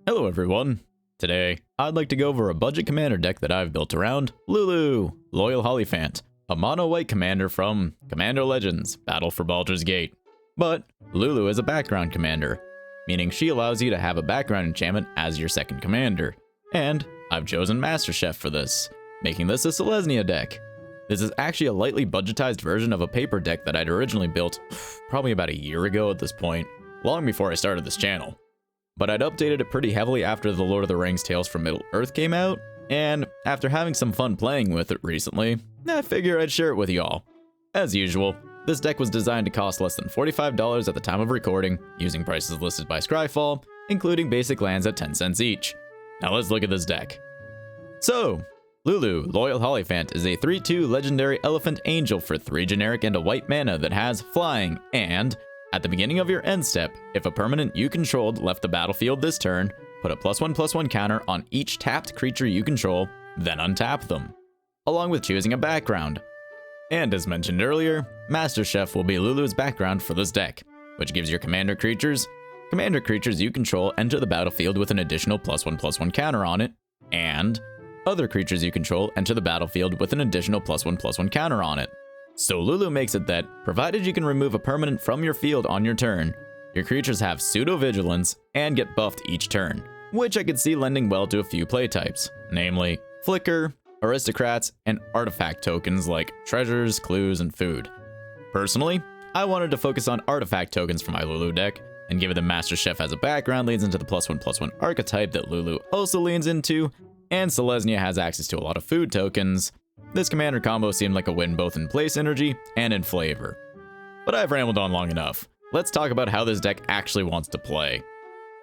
Hello everyone! Today, I'd like to go over a budget commander deck that I've built around Lulu, Loyal Hollyphant, a mono-white commander from Commander Legends, Battle for Baldur's Gate. But Lulu is a background commander, meaning she allows you to have a background enchantment as your second commander. And I've chosen Master Chef for this, making this a Selesnya deck. This is actually a lightly budgetized version of a paper deck that I'd originally built probably about a year ago at this point, long before I started this channel. But I'd updated it pretty heavily after the Lord of the Rings Tales from Middle-earth came out, and after having some fun playing with it recently, I figured I'd share it with y'all. As usual, this deck was designed to cost less than $45 at the time of recording, using prices listed by Scryfall, including basic lands at 10 cents each. Now let's look at this deck. So, Lulu, Loyal Hollyphant is a 3/2 legendary elephant angel for 3 generic and a white mana that has flying, and at the beginning of your end step, if a permanent you controlled left the battlefield this turn, put a +1/+1 counter on each tapped creature you control, then untap them, along with choosing a background. And as mentioned earlier, Master Chef will be Lulu's background for this deck, which gives your commander creatures you control enter the battlefield with an additional +1/+1 counter on it, and other creatures you control enter the battlefield with an additional +1/+1 counter on it. So Lulu makes it that, provided you can remove a permanent from your field on your turn, your creatures have pseudo-vigilance and get buffed each turn, which I could see lending well to a few playtypes, namely Flicker, Aristocrats, and artifact tokens like treasures, clues, and food. Personally, I wanted to focus on artifact tokens for my Lulu deck, and given the Master Chef as a background leads into the +1/+1 archetype that Lulu also leans into, and Selesnya has access to a lot of food tokens, this commander combo seemed like a win both in play synergy and in flavor. But I've rambled on long enough. Let's talk about how this deck actually wants to play.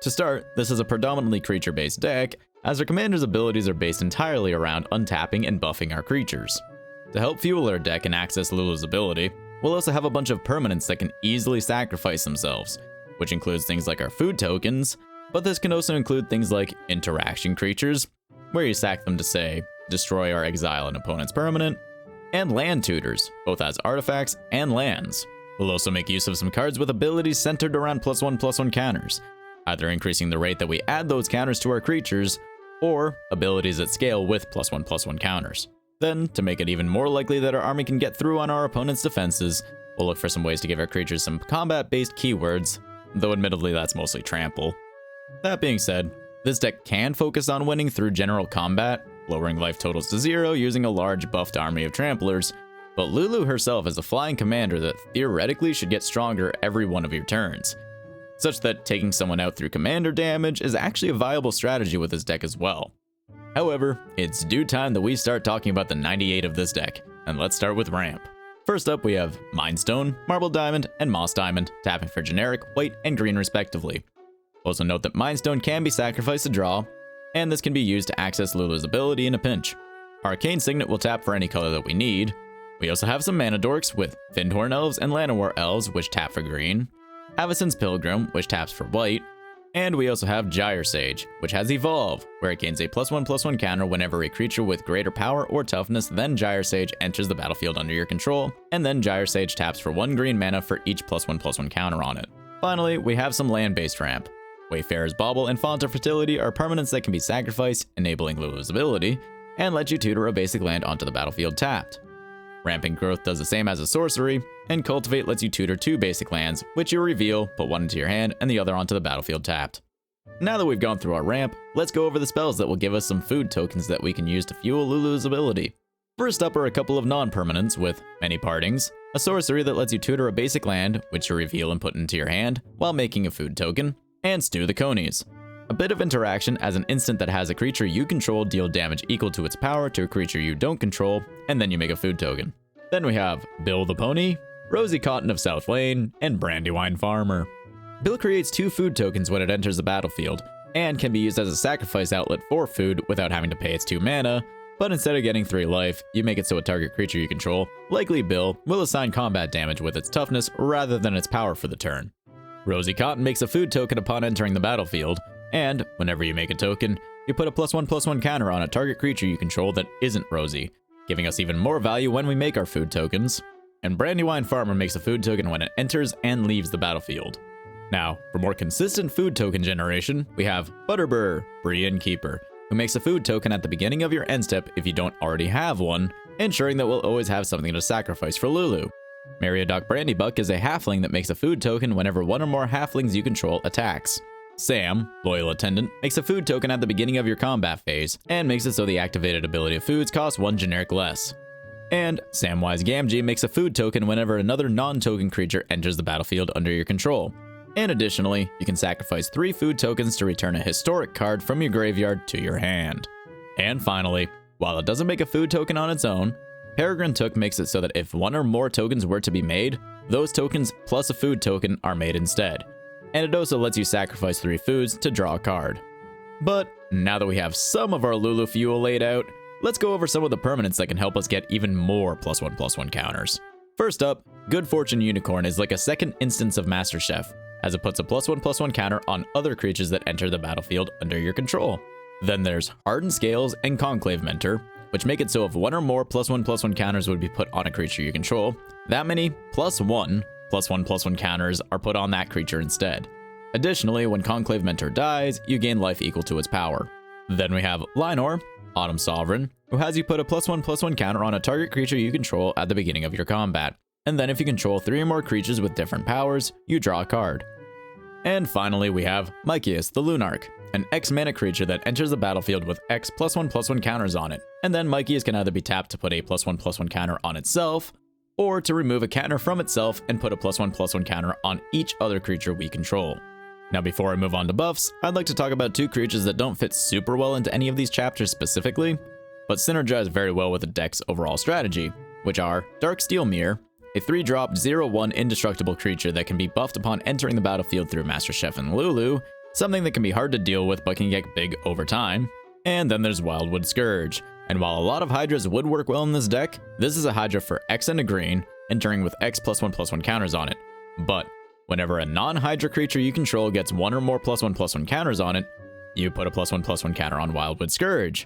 To start, this is a predominantly creature-based deck, as our commander's abilities are based entirely around untapping and buffing our creatures. To help fuel our deck and access Lulu's ability, we'll also have a bunch of permanents that can easily sacrifice themselves, which includes things like our food tokens, but this can also include things like interaction creatures, where you sack them to, say, destroy or exile an opponent's permanent, and land tutors, both as artifacts and lands. We'll also make use of some cards with abilities centered around +1/+1 counters, either increasing the rate that we add those counters to our creatures, or abilities that scale with +1/+1 counters. Then, to make it even more likely that our army can get through on our opponent's defenses, we'll look for some ways to give our creatures some combat-based keywords, though admittedly that's mostly trample. That being said, this deck can focus on winning through general combat, lowering life totals to 0 using a large buffed army of tramplers, but Lulu herself is a flying commander that theoretically should get stronger every one of your turns, such that taking someone out through commander damage is actually a viable strategy with this deck as well. However, it's due time that we start talking about the 98 of this deck, and let's start with ramp. First up we have Mindstone, Marble Diamond, and Moss Diamond, tapping for generic, white, and green respectively. Also note that Mindstone can be sacrificed to draw, and this can be used to access Lulu's ability in a pinch. Arcane Signet will tap for any color that we need. We also have some mana dorks with Fyndhorn Elves and Llanowar Elves, which tap for green, Avacyn's Pilgrim, which taps for white, and we also have Gyre Sage, which has Evolve, where it gains a +1/+1 counter whenever a creature with greater power or toughness than Gyre Sage enters the battlefield under your control, and then Gyre Sage taps for 1 green mana for each +1/+1 counter on it. Finally, we have some land-based ramp. Wayfarer's Bauble and Font of Fertility are permanents that can be sacrificed, enabling Lulu's ability, and let you tutor a basic land onto the battlefield tapped. Rampant Growth does the same as a sorcery, and Cultivate lets you tutor 2 basic lands, which you reveal, put one into your hand, and the other onto the battlefield tapped. Now that we've gone through our ramp, let's go over the spells that will give us some food tokens that we can use to fuel Lulu's ability. First up are a couple of non-permanents with Many Partings, a sorcery that lets you tutor a basic land, which you reveal and put into your hand, while making a food token, and Stew the Conies, a bit of interaction as an instant that has a creature you control deal damage equal to its power to a creature you don't control, and then you make a food token. Then we have Bill the Pony, Rosy Cotton of South Lane, and Brandywine Farmer. Bill creates 2 food tokens when it enters the battlefield, and can be used as a sacrifice outlet for food without having to pay its 2 mana, but instead of getting 3 life, you make it so a target creature you control, likely Bill, will assign combat damage with its toughness rather than its power for the turn. Rosy Cotton makes a food token upon entering the battlefield, and whenever you make a token, you put a +1/+1 counter on a target creature you control that isn't Rosy, giving us even more value when we make our food tokens. And Brandywine Farmer makes a food token when it enters and leaves the battlefield. Now, for more consistent food token generation, we have Butterbur, Brienne Keeper, who makes a food token at the beginning of your end step if you don't already have one, ensuring that we'll always have something to sacrifice for Lulu. Meriadoc Brandybuck is a halfling that makes a food token whenever one or more halflings you control attacks. Sam, Loyal Attendant, makes a food token at the beginning of your combat phase, and makes it so the activated ability of foods costs 1 generic less. And Samwise Gamgee makes a food token whenever another non-token creature enters the battlefield under your control. And additionally, you can sacrifice 3 food tokens to return a historic card from your graveyard to your hand. And finally, while it doesn't make a food token on its own, Peregrine Took makes it so that if one or more tokens were to be made, those tokens plus a food token are made instead. And it also lets you sacrifice 3 foods to draw a card. But now that we have some of our Lulu fuel laid out, let's go over some of the permanents that can help us get even more +1/+1 counters. First up, Good Fortune Unicorn is like a second instance of Master Chef, as it puts a +1/+1 counter on other creatures that enter the battlefield under your control. Then there's Hardened Scales and Conclave Mentor, which make it so if one or more +1/+1 counters would be put on a creature you control, that many +1 +1/+1 counters are put on that creature instead. Additionally, when Conclave Mentor dies, you gain life equal to its power. Then we have Lynor, Autumn Sovereign, who has you put a +1/+1 counter on a target creature you control at the beginning of your combat. And then if you control 3 or more creatures with different powers, you draw a card. And finally, we have Mykius the Lunarch, an X-mana creature that enters the battlefield with X +1/+1 counters on it. And then Mykius can either be tapped to put a +1/+1 counter on itself, or to remove a counter from itself and put a +1/+1 counter on each other creature we control. Now before I move on to buffs, I'd like to talk about 2 creatures that don't fit super well into any of these chapters specifically, but synergize very well with the deck's overall strategy, which are Darksteel Mirror, a 3-drop 0/1 indestructible creature that can be buffed upon entering the battlefield through Master Chef and Lulu, something that can be hard to deal with but can get big over time. And then there's Wildwood Scourge, and while a lot of Hydras would work well in this deck, this is a Hydra for X and a green, entering with X +1/+1 counters on it. But whenever a non-Hydra creature you control gets 1 or more +1/+1 counters on it, you put a +1/+1 counter on Wildwood Scourge.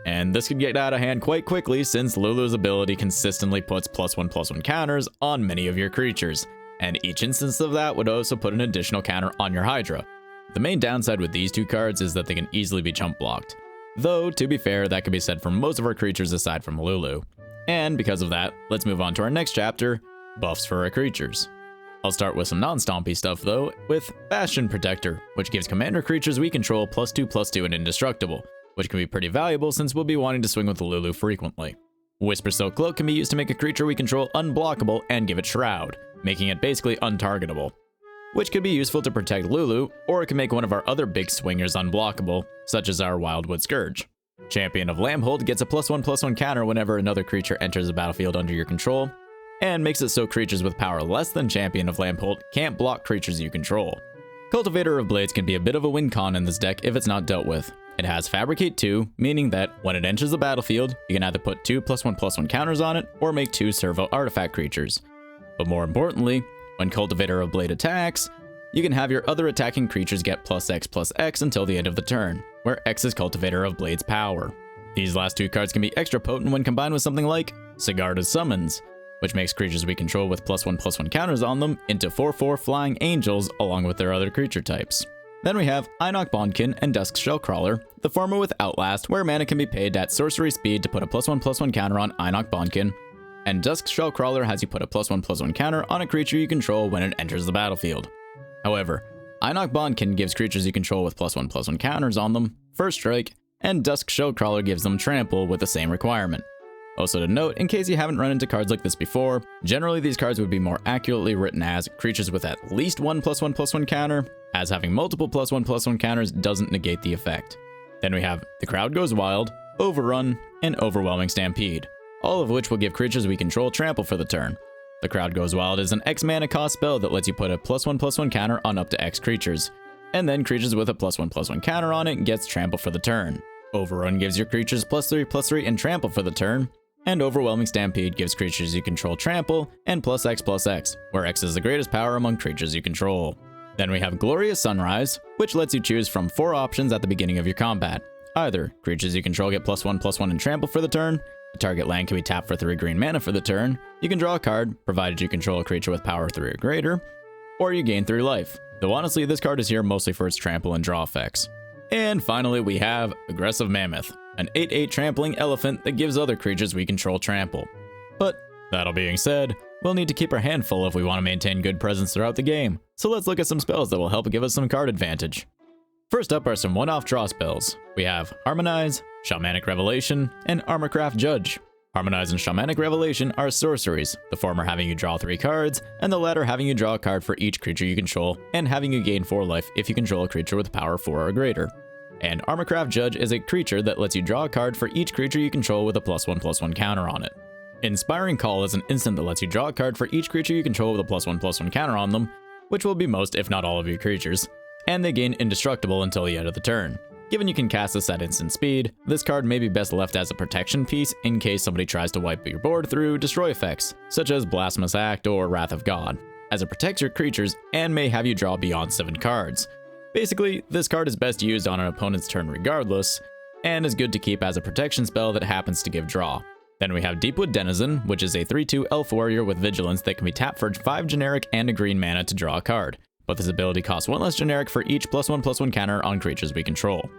And this could get out of hand quite quickly since Lulu's ability consistently puts +1/+1 counters on many of your creatures, and each instance of that would also put an additional counter on your Hydra. The main downside with these 2 cards is that they can easily be jump blocked. Though, to be fair, that could be said for most of our creatures aside from Lulu. And because of that, let's move on to our next chapter, buffs for our creatures. I'll start with some non-stompy stuff though, with Bastion Protector, which gives commander creatures we control +2/+2 and indestructible, which can be pretty valuable since we'll be wanting to swing with Lulu frequently. Whisper Silk Cloak can be used to make a creature we control unblockable and give it Shroud, making it basically untargetable, which could be useful to protect Lulu, or it can make one of our other big swingers unblockable, such as our Wildwood Scourge. Champion of Lambhold gets a +1/+1 counter whenever another creature enters the battlefield under your control, and makes it so creatures with power less than Champion of Lambhold can't block creatures you control. Cultivator of Blades can be a bit of a win con in this deck if it's not dealt with. It has Fabricate 2, meaning that when it enters the battlefield, you can either put 2 +1/+1 counters on it, or make 2 Servo Artifact creatures. But more importantly, when Cultivator of Blade attacks, you can have your other attacking creatures get +X/+X until the end of the turn, where X is Cultivator of Blade's power. These last 2 cards can be extra potent when combined with something like Sigarda's Summons, which makes creatures we control with +1/+1 counters on them into 4/4 Flying Angels along with their other creature types. Then we have Einok Bondkin and Dusk Shellcrawler, the former with Outlast, where mana can be paid at sorcery speed to put a +1/+1 counter on Einok Bondkin, and Dusk Shellcrawler has you put a +1/+1 counter on a creature you control when it enters the battlefield. However, Einok Bondkin gives creatures you control with +1/+1 counters on them First Strike, and Dusk Shellcrawler gives them Trample with the same requirement. Also to note, in case you haven't run into cards like this before, generally these cards would be more accurately written as creatures with at least 1 +1/+1 counter, as having multiple +1/+1 counters doesn't negate the effect. Then we have The Crowd Goes Wild, Overrun, and Overwhelming Stampede, all of which will give creatures we control Trample for the turn. The Crowd Goes Wild is an X mana cost spell that lets you put a +1/+1 counter on up to X creatures, and then creatures with a +1/+1 counter on it gets Trample for the turn. Overrun gives your creatures +3/+3 and Trample for the turn, and Overwhelming Stampede gives creatures you control Trample and +X/+X, where X is the greatest power among creatures you control. Then we have Glorious Sunrise, which lets you choose from 4 options at the beginning of your combat. Either creatures you control get +1/+1 and Trample for the turn, a target land can be tapped for 3 green mana for the turn, you can draw a card, provided you control a creature with power 3 or greater, or you gain 3 life, though honestly this card is here mostly for its trample and draw effects. And finally we have Aggressive Mammoth, an 8/8 trampling elephant that gives other creatures we control trample. But that all being said, we'll need to keep our hand full if we want to maintain good presence throughout the game, so let's look at some spells that will help give us some card advantage. First up are some one-off draw spells. We have Harmonize, Shamanic Revelation, and Armorcraft Judge. Harmonize and Shamanic Revelation are sorceries, the former having you draw 3 cards, and the latter having you draw a card for each creature you control, and having you gain 4 life if you control a creature with power 4 or greater. And Armorcraft Judge is a creature that lets you draw a card for each creature you control with a +1/+1 counter on it. Inspiring Call is an instant that lets you draw a card for each creature you control with a +1/+1 counter on them, which will be most if not all of your creatures, and they gain indestructible until the end of the turn. Given you can cast this at instant speed, this card may be best left as a protection piece in case somebody tries to wipe your board through destroy effects, such as Blasphemous Act or Wrath of God, as it protects your creatures and may have you draw beyond 7 cards. Basically, this card is best used on an opponent's turn regardless, and is good to keep as a protection spell that happens to give draw. Then we have Deepwood Denizen, which is a 3/2 elf warrior with vigilance that can be tapped for 5 generic and a green mana to draw a card, but this ability costs 1 less generic for each +1/+1 counter on creatures we control.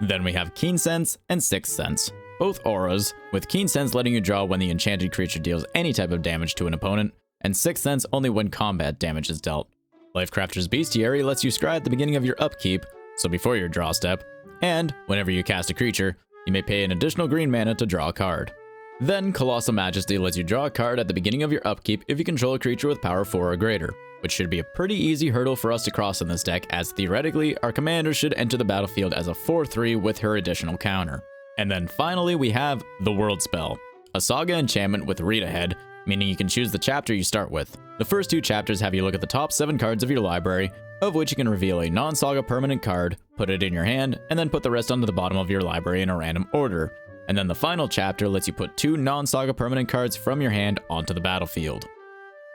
Then we have Keen Sense and Sixth Sense, both auras, with Keen Sense letting you draw when the enchanted creature deals any type of damage to an opponent, and Sixth Sense only when combat damage is dealt. Lifecrafter's Bestiary lets you scry at the beginning of your upkeep, so before your draw step, and whenever you cast a creature, you may pay an additional green mana to draw a card. Then Colossal Majesty lets you draw a card at the beginning of your upkeep if you control a creature with power 4 or greater, which should be a pretty easy hurdle for us to cross in this deck, as theoretically our commander should enter the battlefield as a 4/3 with her additional counter. And then finally we have the World Spell, a saga enchantment with read ahead, meaning you can choose the chapter you start with. The first 2 chapters have you look at the top 7 cards of your library, of which you can reveal a non-saga permanent card, put it in your hand, and then put the rest onto the bottom of your library in a random order. And then the final chapter lets you put 2 non-saga permanent cards from your hand onto the battlefield.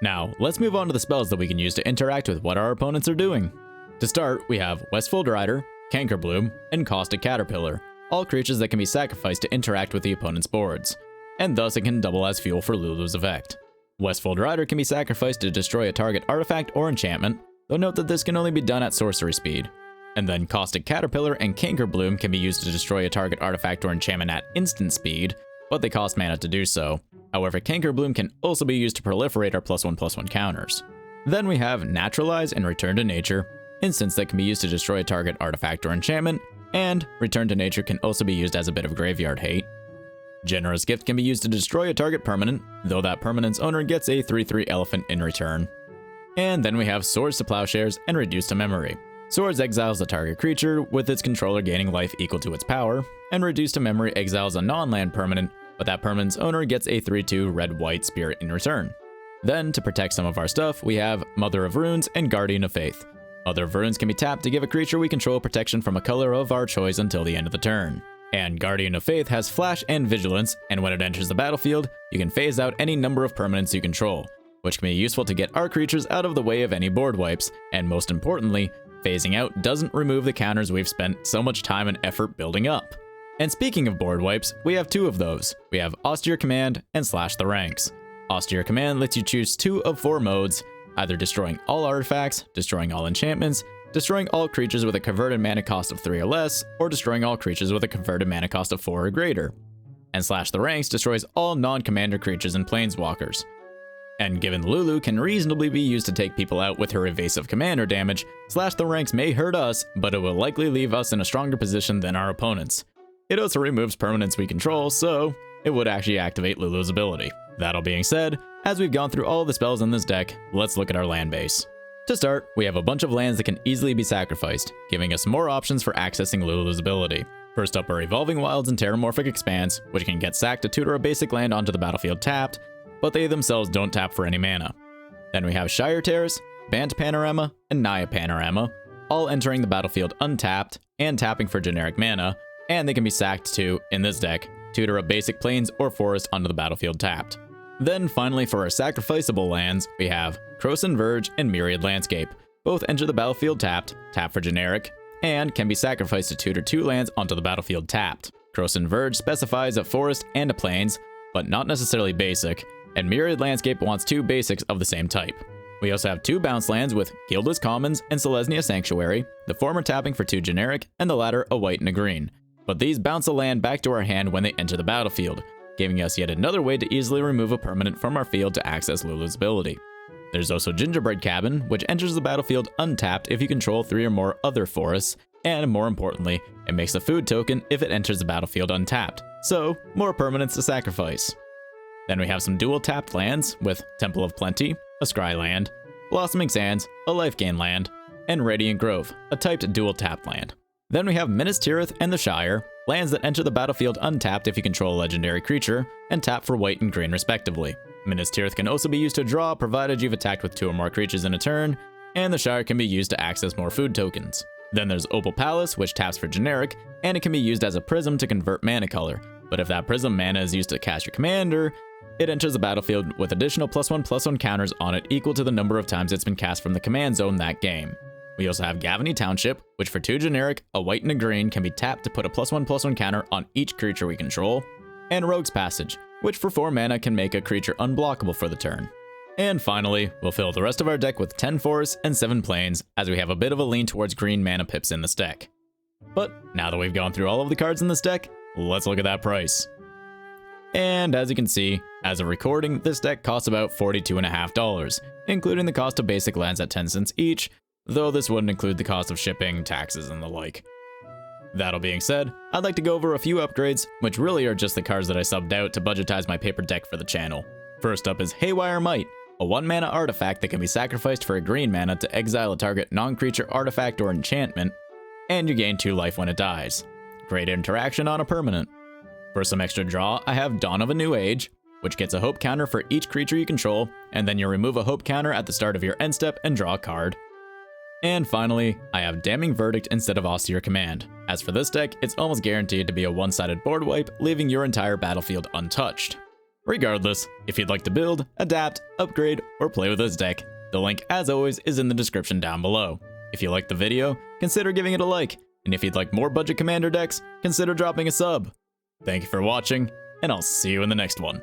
Now, let's move on to the spells that we can use to interact with what our opponents are doing. To start, we have Westfold Rider, Cankerbloom, and Caustic Caterpillar, all creatures that can be sacrificed to interact with the opponent's boards, and thus it can double as fuel for Lulu's effect. Westfold Rider can be sacrificed to destroy a target artifact or enchantment, though note that this can only be done at sorcery speed. And then Caustic Caterpillar and Cankerbloom can be used to destroy a target artifact or enchantment at instant speed, but they cost mana to do so. However, Cankerbloom can also be used to proliferate our +1/+1 counters. Then we have Naturalize and Return to Nature, instants that can be used to destroy a target artifact or enchantment, and Return to Nature can also be used as a bit of graveyard hate. Generous Gift can be used to destroy a target permanent, though that permanent's owner gets a 3/3 elephant in return. And then we have Swords to Plowshares and Reduce to Memory. Swords exiles the target creature, with its controller gaining life equal to its power, and Reduce to Memory exiles a non-land permanent, but that permanent's owner gets a 3/2 red-white spirit in return. Then, to protect some of our stuff, we have Mother of Runes and Guardian of Faith. Mother of Runes can be tapped to give a creature we control protection from a color of our choice until the end of the turn. And Guardian of Faith has Flash and Vigilance, and when it enters the battlefield, you can phase out any number of permanents you control, which can be useful to get our creatures out of the way of any board wipes, and most importantly, phasing out doesn't remove the counters we've spent so much time and effort building up. And speaking of board wipes, we have 2 of those. We have Austere Command and Slash the Ranks. Austere Command lets you choose 2 of 4 modes, either destroying all artifacts, destroying all enchantments, destroying all creatures with a converted mana cost of 3 or less, or destroying all creatures with a converted mana cost of 4 or greater. And Slash the Ranks destroys all non-commander creatures and planeswalkers. And given Lulu can reasonably be used to take people out with her evasive commander damage, Slash the Ranks may hurt us, but it will likely leave us in a stronger position than our opponents. It also removes permanents we control, so it would actually activate Lulu's ability. That all being said, as we've gone through all the spells in this deck, let's look at our land base. To start, we have a bunch of lands that can easily be sacrificed, giving us more options for accessing Lulu's ability. First up are Evolving Wilds and Terramorphic Expanse, which can get sacked to tutor a basic land onto the battlefield tapped, but they themselves don't tap for any mana. Then we have Shire Terrace, Bant Panorama, and Naya Panorama, all entering the battlefield untapped and tapping for generic mana, and they can be sacked to, in this deck, tutor a basic plains or forest onto the battlefield tapped. Then finally for our sacrificable lands, we have Krosan Verge and Myriad Landscape. Both enter the battlefield tapped, tap for generic, and can be sacrificed to tutor 2 lands onto the battlefield tapped. Krosan Verge specifies a forest and a plains, but not necessarily basic, and Myriad Landscape wants 2 basics of the same type. We also have 2 bounce lands with Guildless Commons and Selesnya Sanctuary, the former tapping for 2 generic, and the latter a white and a green. But these bounce a land back to our hand when they enter the battlefield, giving us yet another way to easily remove a permanent from our field to access Lulu's ability. There's also Gingerbread Cabin, which enters the battlefield untapped if you control 3 or more other forests, and more importantly, it makes a food token if it enters the battlefield untapped, so more permanents to sacrifice. Then we have some dual tapped lands with Temple of Plenty, a Scry land, Blossoming Sands, a life gain land, and Radiant Grove, a typed dual tapped land. Then we have Minas Tirith and the Shire, lands that enter the battlefield untapped if you control a legendary creature, and tap for white and green respectively. Minas Tirith can also be used to draw provided you've attacked with 2 or more creatures in a turn, and the Shire can be used to access more food tokens. Then there's Opal Palace, which taps for generic, and it can be used as a prism to convert mana color, but if that prism mana is used to cast your commander, it enters the battlefield with additional +1/+1 counters on it equal to the number of times it's been cast from the command zone that game. We also have Gavany Township, which for 2 generic, a white and a green can be tapped to put a +1/+1 counter on each creature we control, and Rogue's Passage, which for 4 mana can make a creature unblockable for the turn. And finally, we'll fill the rest of our deck with 10 forests and 7 plains, as we have a bit of a lean towards green mana pips in this deck. But now that we've gone through all of the cards in this deck, let's look at that price. And as you can see, as of recording, this deck costs about $42.50, including the cost of basic lands at 10 cents each, though this wouldn't include the cost of shipping, taxes, and the like. That all being said, I'd like to go over a few upgrades, which really are just the cards that I subbed out to budgetize my paper deck for the channel. First up is Haywire Might, a 1-mana artifact that can be sacrificed for a green mana to exile a target non-creature artifact or enchantment, and you gain 2 life when it dies. Great interaction on a permanent. For some extra draw, I have Dawn of a New Age, which gets a hope counter for each creature you control, and then you remove a hope counter at the start of your end step and draw a card. And finally, I have Damning Verdict instead of Austere Command. As for this deck, it's almost guaranteed to be a one-sided board wipe, leaving your entire battlefield untouched. Regardless, if you'd like to build, adapt, upgrade, or play with this deck, the link, as always, is in the description down below. If you liked the video, consider giving it a like, and if you'd like more budget commander decks, consider dropping a sub. Thank you for watching, and I'll see you in the next one.